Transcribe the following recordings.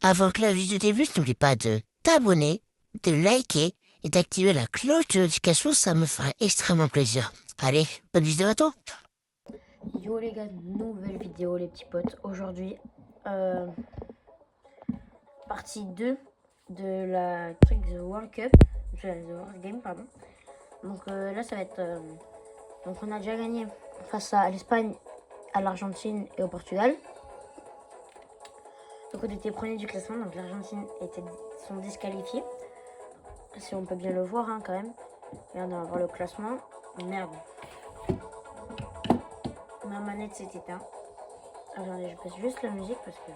Avant que la vidéo débute, n'oublie pas de t'abonner, de liker et d'activer la cloche de notification, ça me fera extrêmement plaisir. Allez, bonne vidéo à toi. Yo les gars, nouvelle vidéo les petits potes. Aujourd'hui, partie 2 de la truc The World Cup, The World Game, pardon. Donc là ça va être... donc on a déjà gagné face à l'Espagne, à l'Argentine et au Portugal. Donc on était premier du classement, donc l'Argentine sont disqualifiés. Si on peut bien le voir hein, quand même. Et on va voir le classement. Merde. Ma manette s'est éteinte. Attendez, je baisse juste la musique parce que...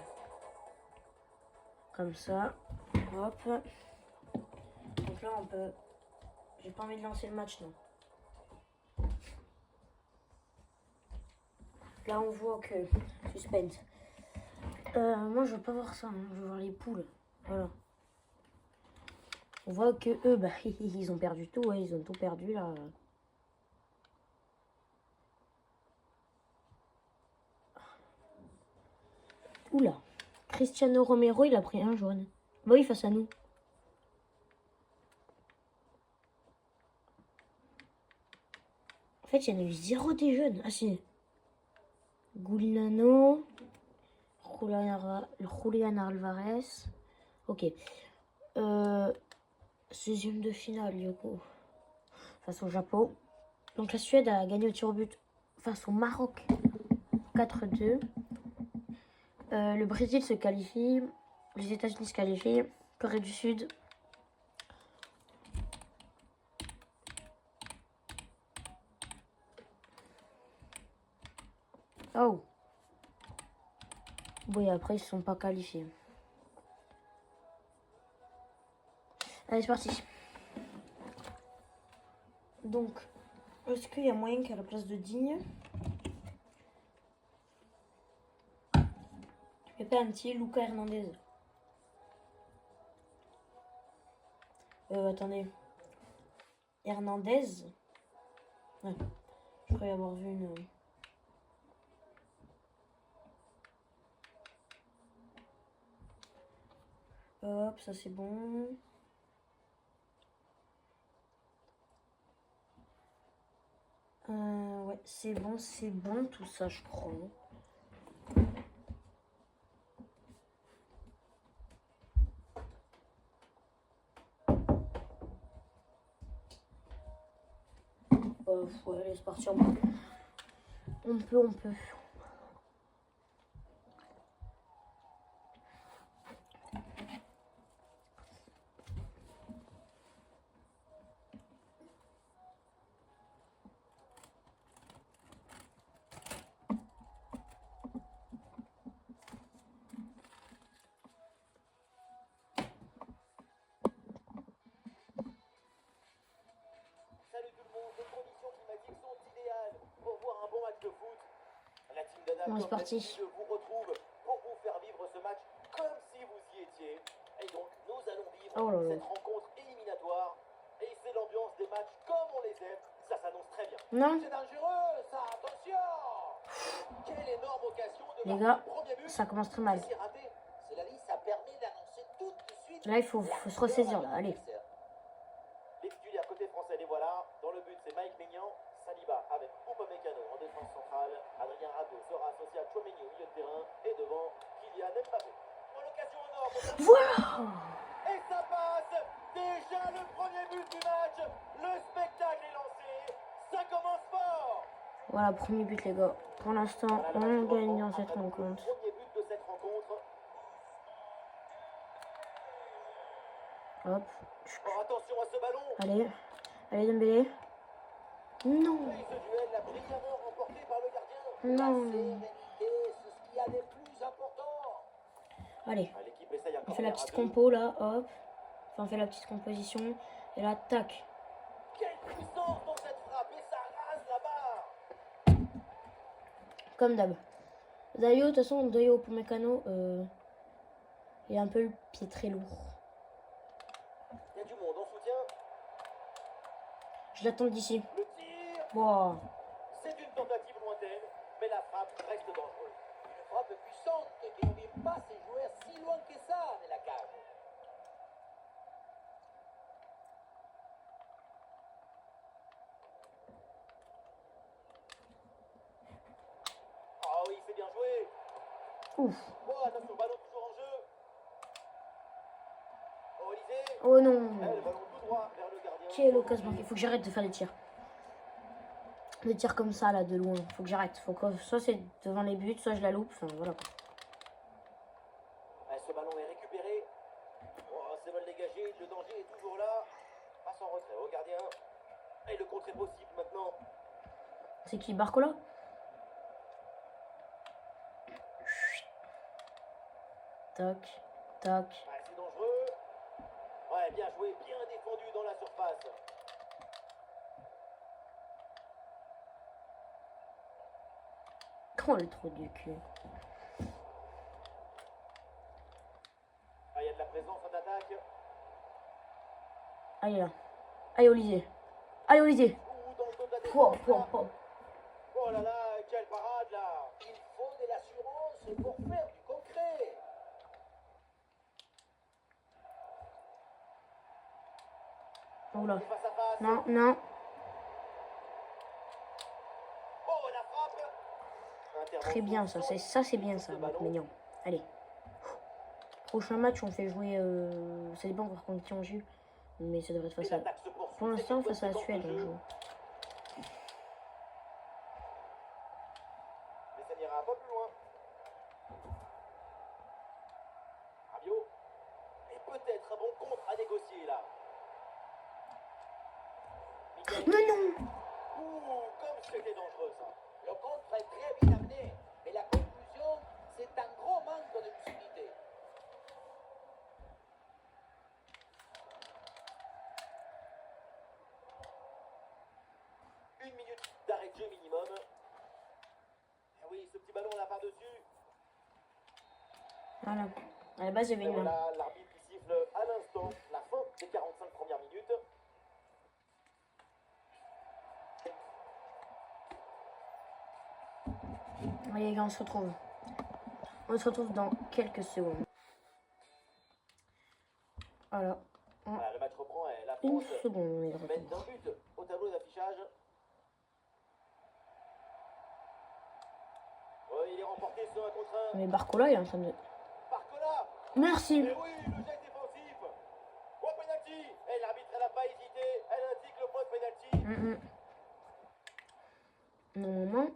Comme ça. Hop. Donc là on peut... J'ai pas envie de lancer le match non. Là on voit que... Suspense. Moi je veux pas voir ça, hein. Je veux voir les poules. Voilà. On voit que eux, bah, ils ont perdu tout, ouais, ils ont tout perdu là. Oula. Cristiano Romero, il a pris un jaune. Bah oui, face à nous. En fait, il y en a eu 0 des jeunes. Ah si. Goulinano. Julian Alvarez. Ok. 16e de finale, Yoko. Face au Japon. Donc la Suède a gagné au tir au but face au Maroc. 4-2. Le Brésil se qualifie. Les États-Unis se qualifient. Corée du Sud. Oh. Oui, après, ils ne sont pas qualifiés. Allez, c'est parti. Donc, est-ce qu'il y a moyen qu'à la place de Digne, il n'y a pas un petit Lucas Hernandez? Attendez. Hernandez? Ouais. Je crois y avoir vu une... Hop, ça c'est bon. Ouais, c'est bon tout ça, je crois. Ouais, allez, c'est parti. On peut. Salut tout le monde, les conditions climatiques sont idéales pour voir un bon match de foot. La team d'Anna, Bon, c'est comme parti. d'habitude, vous retrouve pour vous faire vivre ce match comme si vous y étiez. Et donc, nous allons vivre Oh là là. cette rencontre éliminatoire. Et c'est l'ambiance des matchs comme on les aime. Ça s'annonce très bien. Non, C'est dangereux, ça, attention. Quelle énorme occasion de les marquer gars, le premier but. ça commence très mal. C'est raté. C'est la liste, ça permet d'annoncer tout de suite. Là, il faut se ressaisir, là, allez. Les titulaires côté français, les voilà. Dans le but, c'est Mike Maignan, Saliba avec Upamecano en défense centrale. Adrien Rabiot sera associé à Tchouaméni au milieu de terrain. Et devant, Kylian Mbappé. Pour l'occasion énorme. Voilà. Et ça passe. Déjà le premier but du match. Le spectacle est lancé. Ça commence fort. Voilà, premier but, les gars. Pour l'instant, Voilà le on match qui gagne dans reprend cette après donc le rencontre. premier but de cette rencontre. Hop. Fort attention à ce ballon. Allez. Allez, Dembélé. Non. Et ce duel l'a brillamment remporté par le gardien. Non. La sérénité, c'est ce qu'il y a de plus important. Allez. Ah, l'équipe essaye un On fait la corner à petite deux. compo, là. Hop. Enfin, on fait la petite composition. Et là, tac. Quelle puissance dans cette frappe et ça rase la barre. Comme d'hab. Dayo, de toute façon, Dayo pour Mécano, il a un peu le pied très lourd. Il y a du monde en soutien. Je l'attends d'ici. Le tir, Wow. c'est une tentative lointaine, mais la frappe reste dangereuse. Une frappe puissante qui n'oublie pas ses joueurs si loin que ça, Ouf. Oh, attention, ballon toujours en jeu. Oh, Olysée. Oh non. Le ballon tout droit vers le gardien. Quelle occasion manquée. Faut que j'arrête de faire des tirs. Des tirs comme ça, là, de loin. Faut que j'arrête. Faut que soit c'est devant les buts, soit je la loupe. Enfin, voilà. Ce ballon est récupéré. Oh, c'est mal dégagé. Le danger est toujours là. Passe en retrait au gardien. Et le contre est possible maintenant. C'est qui, Barcola? Tac, tac. Ouais, c'est dangereux. Ouais, bien joué, bien défendu dans la surface. Oh, le trou du cul. Ah, il y a de la présence en attaque. Allez, là. Allez, Olivier. Allez, Olivier. Ouh, dans le dos de la Oh, défense, oh, là. oh. Oh là là, quelle parade là. Il faut de l'assurance pour faire du concret. Oh là. Face à face. Non, non. Oh, la frappe. Très bien, ça. C'est bien, ça, notre mignon. Allez. Prochain match, on fait jouer... Ça dépend par contre qui on joue. Mais ça devrait être facile. Pour l'instant, face à la Suède, on joue. Mais ça n'ira pas plus loin. Rabiot. Et peut-être un bon contre à négocier là. Mais non! Ouh, comme c'était dangereux ça. Le contre est très bien amené, mais la conclusion, c'est un gros manque de lucidité. Une minute d'arrêt de jeu minimum. Et oui, ce petit ballon là par-dessus. Voilà. À la base, j'avais Et une main. voilà, l'arbitre qui siffle à l'instant la fin des 45 premières minutes. Allez, les gars, on se retrouve. On se retrouve dans quelques secondes. Voilà. Voilà, le match reprend et la Une France seconde, on est de mène d'un retour. but au tableau d'affichage. Oui, il est remporté sur un contre un. Mais Barcola, il est en train de... Barcola. Merci! Et oui, le jet défensif. Point penalty. Et l'arbitre, elle n'a pas hésité. Elle indique le point de penalty. Normalement,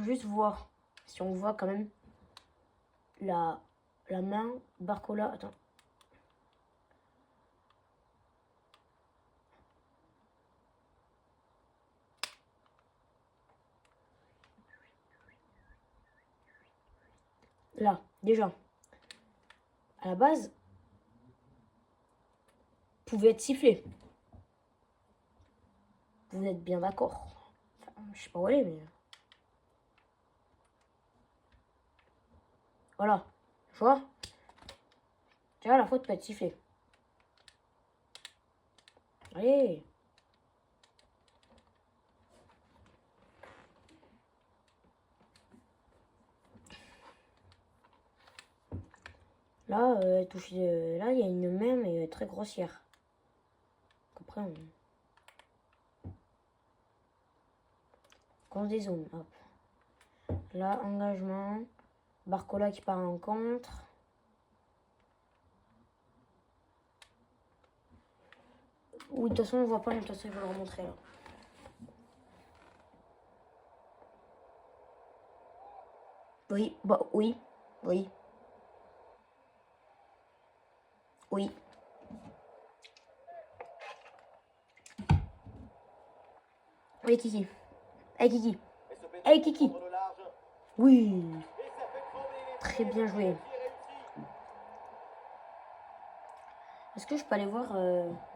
juste voir si on voit quand même la main Barcola. Attends. Là, déjà, à la base, pouvait être sifflé. Vous êtes bien d'accord. Enfin, je sais pas où elle est, mais... Voilà. Tu vois? Déjà, la faute peut être sifflée. Allez. Là, elle touche, là, il y a une main, mais très grossière. Après, on... Qu'on dézoome, hop. Là, engagement. Barcola qui part en contre. Oui, de toute façon, on voit pas, mais de toute façon, il va le remontrer là. Oui, bah oui, oui. Oui. Oui, Kiki. Hey, Kiki. Hey, Kiki. Oui. Très bien joué. Est-ce que je peux aller voir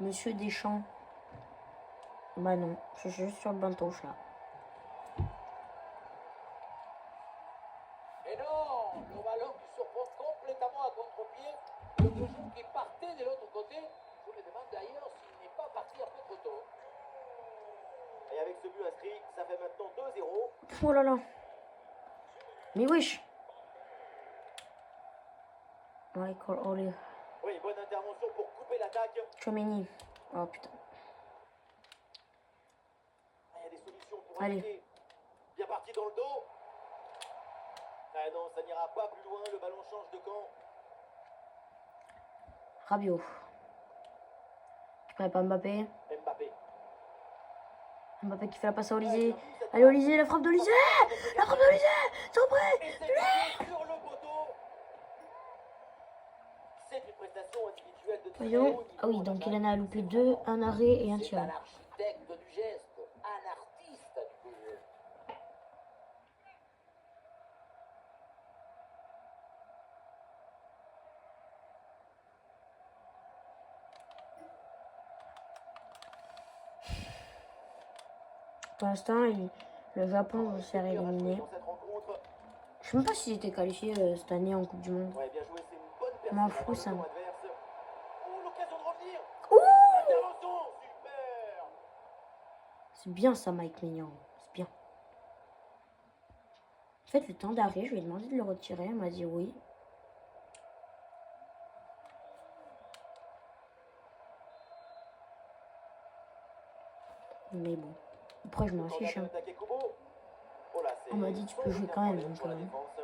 Monsieur Deschamps? Bah non, je suis juste sur le banc touche là. Et non, le ballon qui surprend complètement à contre-pied, le bouchon qui partait de l'autre côté. Je me demande d'ailleurs s'il n'est pas parti un peu trop tôt. Et avec ce but inscrit, ça fait maintenant 2-0. Oh là là. Mais wesh. Michael Olive. Oui, bonne intervention pour couper l'attaque. Chouameni. Oh putain. Il y a des solutions pour Allez. éviter. Bien parti dans le dos. Ah non, ça n'ira pas plus loin, le ballon change de camp. Rabiot. Tu prends pas Mbappé. Mbappé. Mbappé qui fait la passe à Ouais, Olysée. bien vu, cette Allez passe. Olysée, la frappe d'Olysée. La frappe d'Olysée. C'est au près. Et c'est touché sur le poteau. C'est une prestation individuelle de très haut Voyons. niveau. Ah oui, donc il en a loupé 2, un arrêt et un C'est tir. un architecte du geste, un artiste du jeu. Pour l'instant, le Japon va se faire éliminer. Dans cette rencontre. Je sais même pas s'il était qualifié cette année en Coupe du Monde. Ouais, bien joué, c'est une bonne Je m'en personne fous, ça. dans le camp adverse. Oh, l'occasion de revenir. Ouh, Intervention, super. c'est bien ça, Mike Maignan. C'est bien. En fait, le temps d'arrêt, je lui ai demandé de le retirer. Elle m'a dit oui. Mais bon. Après, je m'en fiche. Hein. Attaquer Kubo. Oh là, c'est On m'a dit tu peux sans jouer aucun quand même. problème Donc, pour la défense.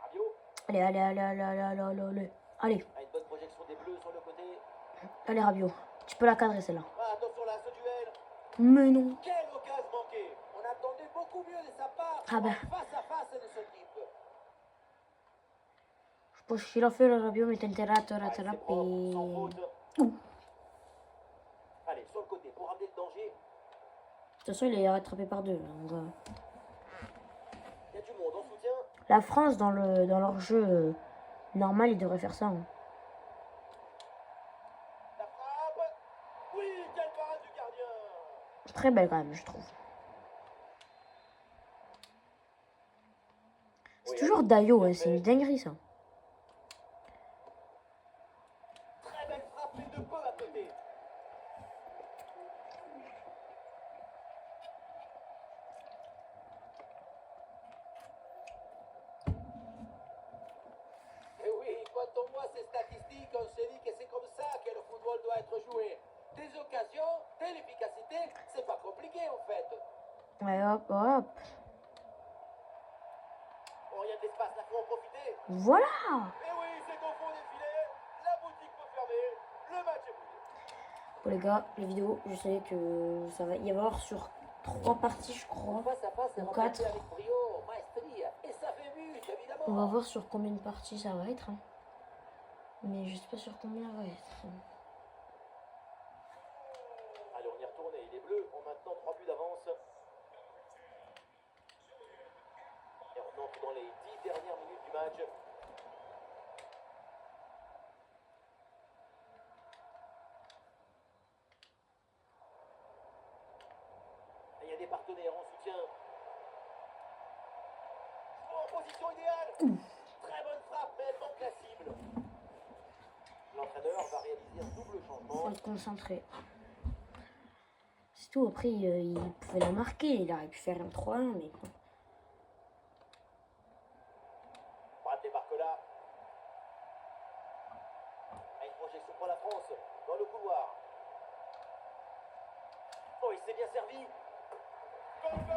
Rabiot allez, allez, allez, allez, allez, allez, allez, allez. Allez, a une bonne projection des bleus sur le côté. allez, Rabiot. Tu peux la cadrer celle-là. Ah, attention là, ce duel. Mais non. Quelle occasion manquée. On attendait beaucoup mieux de sa part. Ah ben. Face à face de ce type. Può uscire fuori il Rabiot, mi tenterà Ouais, c'est la propre, sans pe... faute. Ouh. Allez, sur le côté pour ramener le danger. De toute façon, il est rattrapé par 2. Donc, Il y a du monde en soutien. la France, dans leur jeu normal, ils devraient faire ça. Hein. La frappe. Oui, quelle parade du gardien. Très belle quand même, je trouve. C'est Oui, toujours allez, Dayo, bien hein, c'est fait. une dinguerie ça. Très belle frappe, mais de peu à côté. Et oui, quand on voit ces statistiques, on se dit que c'est comme ça que le football doit être joué. Des occasions, de l'efficacité, c'est pas compliqué en fait. Ouais, hop, hop. Oh, il y a de l'espace, là, faut en profiter. Voilà. Et oui, c'est au fond des filets. La boutique peut fermer. Le match est bouillé. Bon les gars, les vidéos, je sais que ça va y avoir sur 3 parties je crois. Face à face, c'est Ou remporté 4. avec brio, maestria, et ça fait but, évidemment. On va voir sur combien de parties ça va être. Hein. Mais je sais pas sur combien ça va être. Allez, on y retourne. Et les bleus ont maintenant 3 buts d'avance. Et on entre dans les 10 dernières minutes du match. Et il y a des partenaires en soutien. En position idéale. Très bonne frappe, mais elle manque la cible. L'entraîneur va réaliser un double changement. Faut être concentré. C'est tout, après il pouvait la marquer, il aurait pu faire un 3-1 mais bon. Raté Barcola. A une projection pour la France dans le couloir. Oh, il s'est bien servi.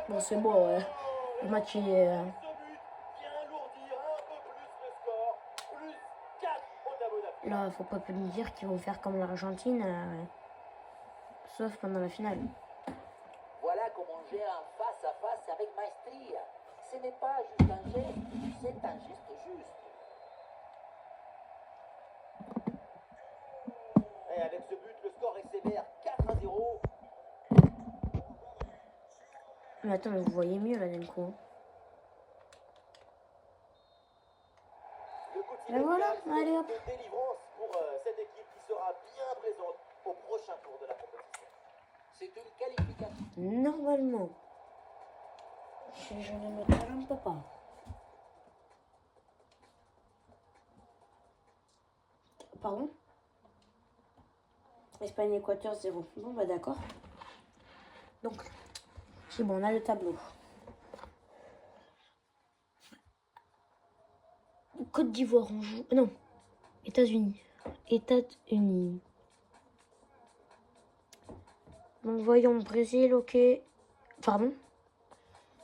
Bon c'est bon, ouais. Le match il est... Ce but vient alourdir un peu plus le score. Plus 4 au tableau d'affiche. Là, faut pas me dire qu'ils vont faire comme l'Argentine, sauf pendant la finale. Voilà comment on gère un face à face avec maestria. Ce n'est pas juste un geste, c'est un geste juste. Et avec ce but, le score est sévère. 4-0. Mais attends, mais vous voyez mieux là d'un coup. Hein. Le coup de Et sifflet voilà, final, allez, hop. de délivrance pour cette équipe qui sera bien présente au prochain tour de la compétition. C'est une qualification. Normalement, si je ne me trompe pas. Pardon? Espagne-Équateur 0. Bon bah d'accord. Donc, c'est bon, on a le tableau. Côte d'Ivoire, on joue... Non, États-Unis. États-Unis. Donc voyons, Brésil, ok. Pardon?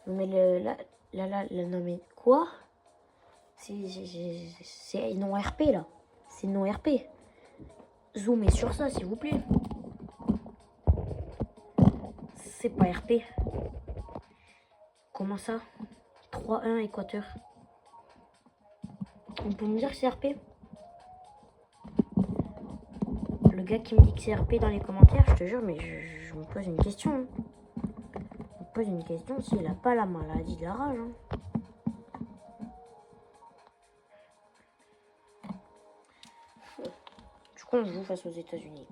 Non mais non mais Quoi? C'est non RP là. C'est non RP. Zoomez sur ça, s'il vous plaît. C'est pas RP. Comment ça? 3-1 Équateur. On peut me dire que c'est RP? Le gars qui me dit que c'est RP dans les commentaires, je te jure, mais je me pose une question. Hein. Je me pose une question s'il a pas la maladie de la rage. Hein. Du coup, on joue face aux États-Unis.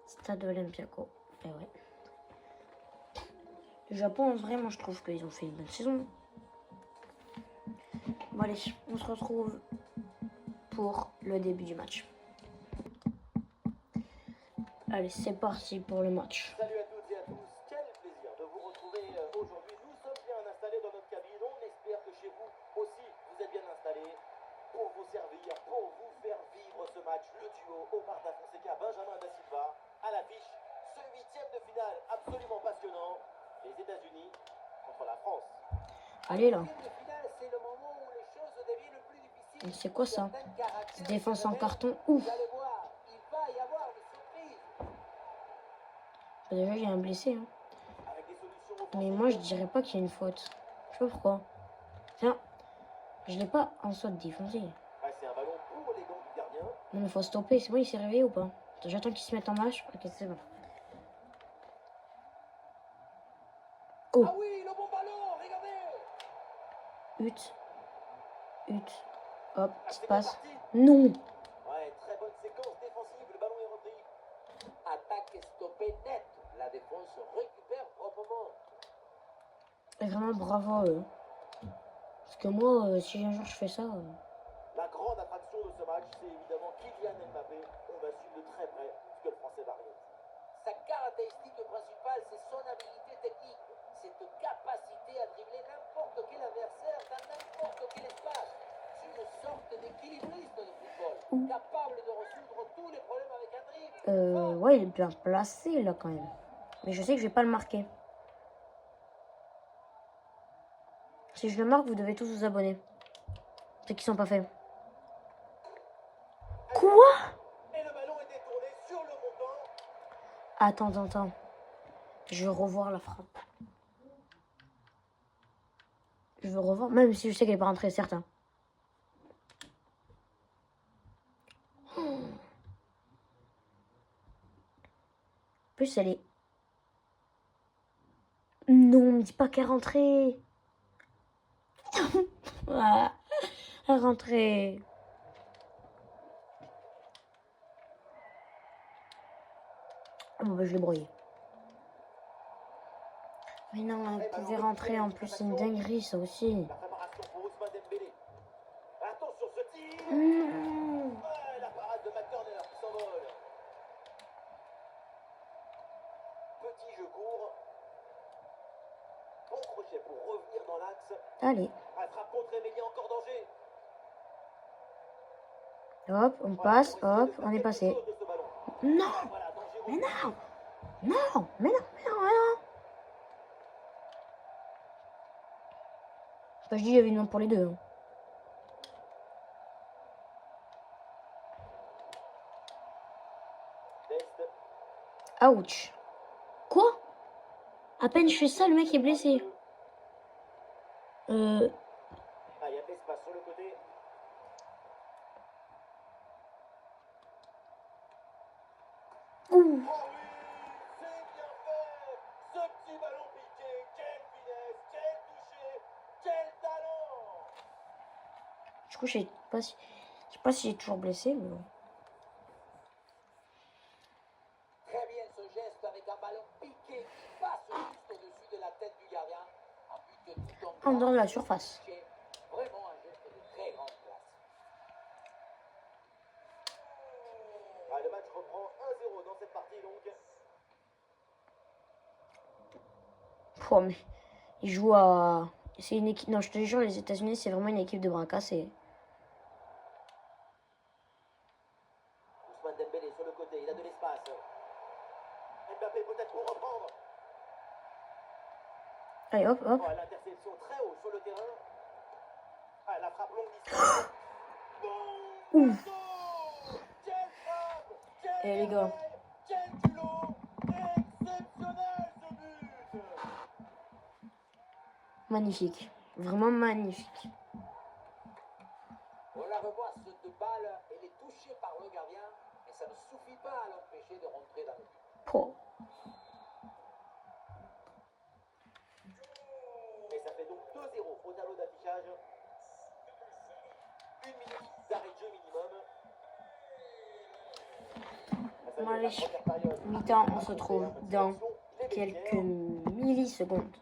Stade Olympiaco. Eh ouais. Le Japon, en vrai, moi je trouve qu'ils ont fait une bonne saison. Bon, allez, on se retrouve pour le début du match. Allez, c'est parti pour le match. Salut à toutes et à tous, quel plaisir de vous retrouver aujourd'hui. Nous sommes bien installés dans notre cabine. On espère que chez vous aussi vous êtes bien installés pour vous servir, pour vous faire vivre ce match. Le duo Omar Da Fonseca, Benjamin Da Silva à l'affiche. Ce huitième de finale absolument passionnant. Les États-Unis contre la France. Allez là. C'est le moment où les choses deviennent le plus difficiles. C'est quoi ça? Défense en carton. Ouf. Vous allez voir, il va y avoir des surprises. Déjà, il y a un blessé. Hein. Avec des solutions Mais moi, je dirais pas qu'il y a une faute. Je sais pas pourquoi. Tiens, je l'ai pas en soi défoncé. ouais, c'est un ballon pour les gants du gardien. Non, mais faut stopper. C'est bon, il s'est réveillé ou pas? Attends, j'attends qu'il se mette en marche. Ok, c'est bon. Oh. Ah oui, le bon ballon, regardez. Hut. Hop, Ah, petite c'est bien passe. parti. Non. Ouais, très bonne séquence défensive. Le ballon est repris. Attaque stoppée net. La défense récupère proprement. Et vraiment bravo à eux. Parce que moi, si un jour je fais ça. La grande attraction de ce match, c'est évidemment Kylian Mbappé. On va suivre de très près ce que le Français va réaliser. Sa caractéristique principale, c'est son habilité technique. Cette capacité à dribbler n'importe quel adversaire dans n'importe quel espace. C'est une sorte d'équilibriste de football. Capable de résoudre tous les problèmes avec un dribble. Ouais, il est bien placé là quand même. Mais je sais que je vais pas le marquer. Si je le marque, vous devez tous vous abonner. Ceux qui sont pas faits. Quoi? Et le ballon est détourné sur le montant. Attends. Je veux revoir la frappe. Je veux revoir, même si je sais qu'elle est pas rentrée, certain. En plus, elle est... Non, me dis pas qu'elle est rentrée. Ah, elle est rentrée. Bon, bah, je l'ai broyé. Mais non, elle pouvait rentrer. En plus, c'est une dinguerie, ça aussi. La préparation pour Ousmane Dembélé. Attention ce tir. Non. Ouais, la parade de McTurner qui s'envole. Petit jeu court. Bon crochet pour revenir dans l'axe. Allez, Attrape contre Emilien, encore danger. hop, on passe, hop, on est passé. De ce ballon. Non, Voilà, danger. mais non, mais non. Bah, je dis, il y avait une main pour les deux. Hein. Dest. Ouch. Quoi? À peine je fais ça, le mec est blessé. Ah, il y a de l'espace sur le côté. Ouh. Oh oui, c'est bien fait. Ce petit ballon piqué, quelle finesse, quel toucher, quel talent. Du coup, je sais pas si j'ai toujours blessé, mais bon. Très bien ce geste avec un ballon piqué qui passe juste au-dessus de la tête du gardien. Un but tout en En dehors de la surface. Vraiment un geste de très grande classe. Ah, le match reprend 1-0 dans cette partie longue. Oh, mais ils jouent à... C'est une équipe... Non, je te jure, les États-Unis, c'est vraiment une équipe de bras cassés. Ousmane Dembélé sur le côté, il a de l'espace. Allez, hop, hop. Oh, l'interception très haut sur le terrain. Ah, la frappe longue distance. Bon Ouf. poteau. Quelle frappe. Quel Et les gars. travail, quel culot. Exceptionnel ce but. Magnifique. Vraiment magnifique. On la revoit, cette balle, elle est touchée par le gardien, mais ça ne suffit pas à l'empêcher de rentrer dans le but. Pouah. Et ça fait donc 2-0 au tableau d'affichage. 1 minute d'arrêt de jeu minimum. Bon, allez, mi-temps, on se retrouve dans quelques millisecondes.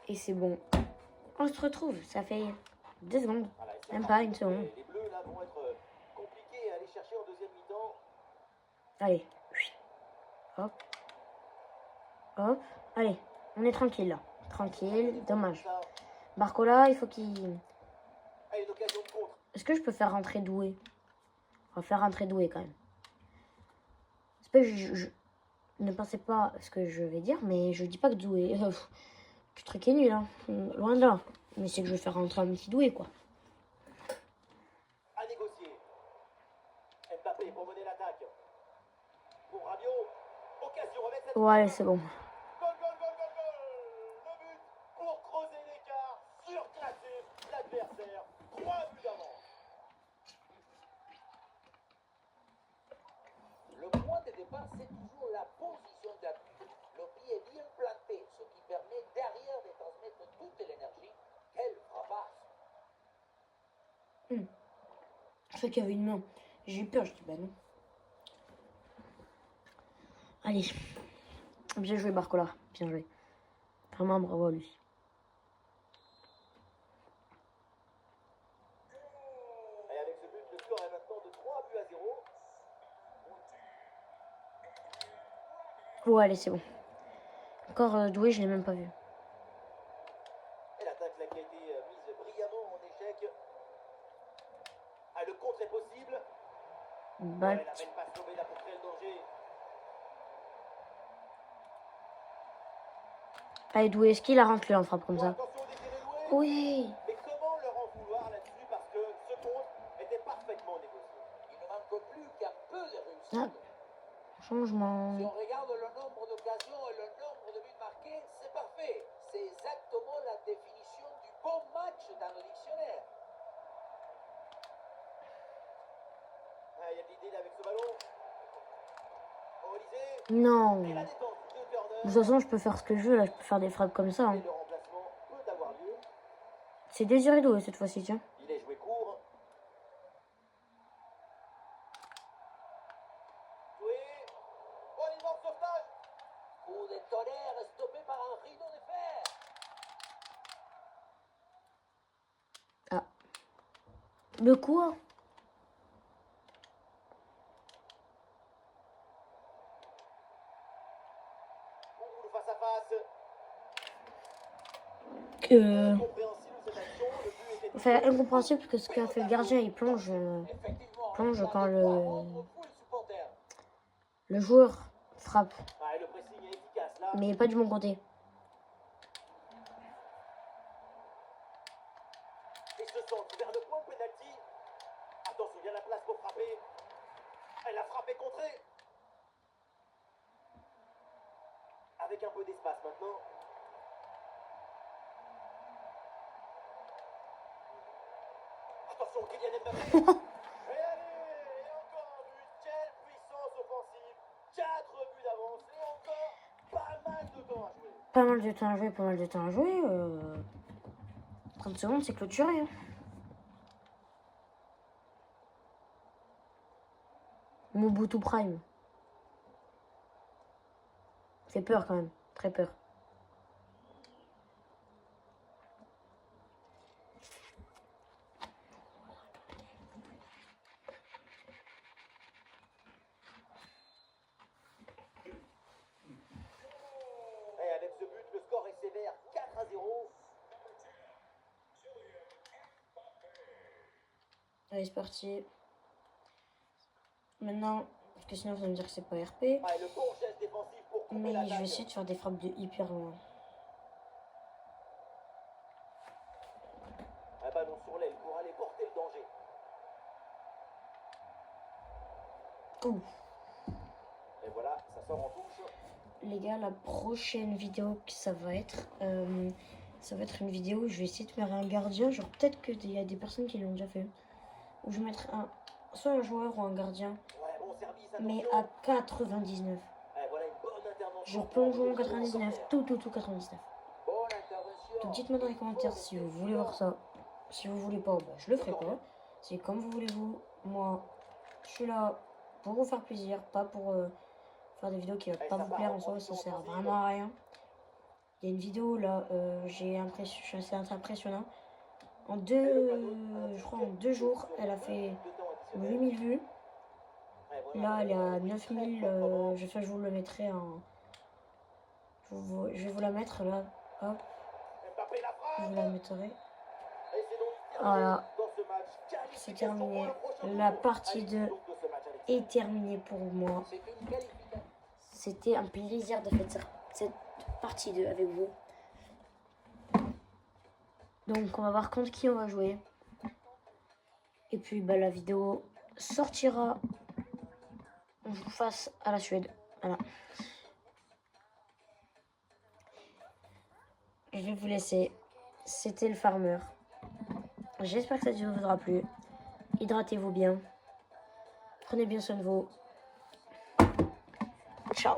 Et c'est bon. On se retrouve, ça fait 2 secondes. Même pas une seconde. Les Bleus là vont être compliqués à aller chercher en deuxième mi-temps. Allez. Hop. Hop. Allez, on est tranquille là. Tranquille, dommage. Barcola, il faut qu'il... Allez, une occasion de contre. Est-ce que je peux faire rentrer Doué? On va faire rentrer Doué quand même. C'est pas que je ne pensez pas ce que je vais dire, mais je dis pas que Doué... le truc est nul, hein. Loin de là. Mais c'est que je vais faire rentrer un petit Doué, quoi. À négocier. Mbappé pour mener l'attaque. Pour Rabiot. Occasion, remettre cette... Ouais, c'est bon. Goal, goal, goal, goal, goal. Le but pour creuser l'écart, surclasser l'adversaire. 3 buts d'avance. Le point de départ, c'est toujours la position d'appui. Le pied est bien planté, ce qui permet derrière de transmettre toute l'énergie. Quelle frappasse! Je crois qu'il y avait une main. J'ai eu peur, je dis bah non. Allez. Bien joué, Barcola. Bien joué. Vraiment bravo à lui. Et avec ce but, le score est maintenant de 3 buts à 0. Ouais, allez, c'est bon. Encore Doué, je l'ai même pas vu. Et l'attaque là qui a été mise brillamment en échec. Ah, le contre est possible. Balle. Ouais, la belle passe tombée là pour créer le danger. Allez, Doué, est-ce qu'il la rentre lui en frappe comme ça? Attention au désiré loué. Oui. Mais comment leur en vouloir là-dessus parce que ce contre était parfaitement négocié. Il ne manque plus qu'un peu de réussite. Ah. Changement. Si on regarde le nombre d'occasions et le nombre de buts marqués, c'est parfait. C'est exactement la définition du bon match dans le dictionnaire. Ah, il y a de l'idée là avec ce ballon. Olysée. Non. Et la détente de Turner. De toute façon, je peux faire ce que je veux, là. Je peux faire des frappes comme ça. Hein. Et le remplacement peut avoir lieu. C'est Désiré Doué cette fois-ci, tiens. Il est joué court. Doué. Oh, il manque sauvetage. Coup de tonnerre stoppé par un rideau de fer. Ah. Le quoi? Ouh, le face-à-face. Incompréhensible cette action. Le but était... Enfin, incompréhensible parce que ce qu'a fait le gardien, il plonge Effectivement, Plonge il quand va de quoi rendre fou les supporters. le joueur frappe. Ah, et le pressing est efficace là. Mais pas du bon côté. Et se centre vers le point de pénalty. Attention, il y a la place pour frapper. Elle a frappé contrée. Avec un peu d'espace maintenant. Attention, Kylian Mbappé. Et allez, et encore un but. Quelle puissance offensive. 4 buts d'avance et encore pas mal de temps à jouer. Pas mal de temps à jouer, pas mal de temps à jouer. 30 secondes, c'est clôturé. Hein. Mobutu Prime. Fait peur quand même. Très peur. Et avec ce but, le score est sévère. 4 à 0. Allez, c'est parti. Maintenant, parce que sinon vous allez me dire que c'est pas RP. Ah, et le bon geste défensif pour couper Mais l'attaque. je vais essayer de faire des frappes de hyper loin. Ouh. Et voilà, ça sort en touche. Les gars, la prochaine vidéo que ça va être une vidéo où je vais essayer de faire un gardien. Genre peut-être qu'il y a des personnes qui l'ont déjà fait. Où je vais mettre soit un joueur ou un gardien, Ouais, bon service, mais attention. à 99. Voilà une bonne intervention. Genre plongeon 99, tout 99. Bonne intervention. Donc dites-moi dans les commentaires si vous voulez voir ça. Si vous voulez pas, bah, je le ferai pas. C'est comme vous voulez vous. Moi, je suis là pour vous faire plaisir, pas pour faire des vidéos qui ne vont pas vous plaire en soi, ça sert vraiment à rien. Il y a une vidéo là, c'est impressionnant. Je crois en 2 jours, elle a fait 8000 vues. Là, elle est à 9000. Je vous le mettrai en. Je vais vous la mettre là. Hop, Mbappé la je vous frappe. la mettrai. Et c'est donc Voilà, dans ce match. c'est Qualification terminé. pour le prochain tour. La partie Allez, 2 donc de ce match, Alexis. est terminée pour moi. C'est une qualification. C'était un plaisir de faire cette partie 2 avec vous. Donc on va voir contre qui on va jouer. Et puis bah, la vidéo sortira. On joue face à la Suède. Voilà. Je vais vous laisser. C'était le farmer. J'espère que cette vidéo vous aura plu. Hydratez-vous bien. Prenez bien soin de vous. Ciao.